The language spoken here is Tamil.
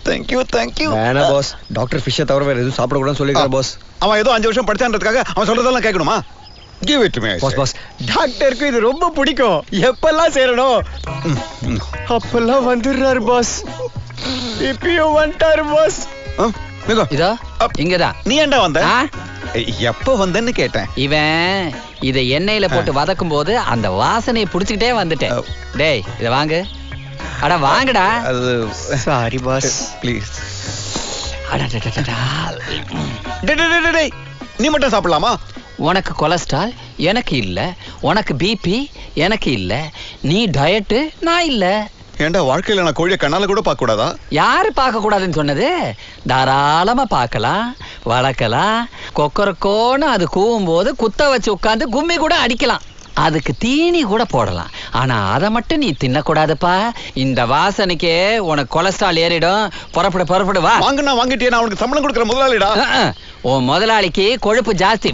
Thank you thank you. வேணா பாஸ், டாக்டர் ஃபிஷ்ஷை தவிர வேற எதுவும் சாப்பிடக்கூடாதுன்னு சொல்லிருக்காரு பாஸ். அவன் ஏதோ 5 வருஷம் படிச்சான்றதுக்காக அவன் சொல்றதெல்லாம் கேட்கணுமா? Give it to me. Boss boss, டாக்டருக்கு இது ரொம்ப பிடிக்கும். எப்பெல்லாம் சேரணும் அப்பெல்லாம் வந்துடுறாரு பாஸ். இப்பயும் வந்துட்டாரு பாஸ். இதோ இங்கதான். நீ ஏன்டா வந்த? எப்ப வந்தேன்னு கேட்டேன். இவன் இத எண்ணெயில போட்டு வதக்கும் போது அந்த வாசனையை புடிச்சுக்கிட்டே வந்துட்டேன். டேய் இத வாங்கு. அட வாங்கடா. அது சாரி பாஸ். ப்ளீஸ். அடடடடடா. டேய் நீ மட்டும் சாப்பிடலாமா? உனக்கு கொலஸ்ட்ரால், எனக்கு இல்ல. உனக்கு பிபி, எனக்கு இல்ல. நீ டயட், நான் இல்ல. ஏண்டா வாழ்க்கையில நான் கோழியை கண்ணால கூட பார்க்க கூடாதா? யாரு பார்க்க கூடாதுன்னு சொன்னது? தாராளமா பார்க்கலாம், வளர்க்கலாம். கொக்கரக்கோன்னு அது கூவும் போது குத்த வச்சு உட்கார்ந்து கும்மி கூட அடிக்கலாம். அதுக்கு தீனி கூட போடலாம். ஆனா அதை மட்டும் நீ தின்னக்கூடாதுப்பா. இந்த வாசனைக்கே உனக்கு கொலஸ்ட்ரால் ஏறிடும். புறப்படு வா. வாங்கினா வாங்கிட்டே, நான் உனக்கு சம்பளம் கொடுக்குற முதலாளிடா. உன் முதலாளிக்கு கொழுப்பு ஜாஸ்தி.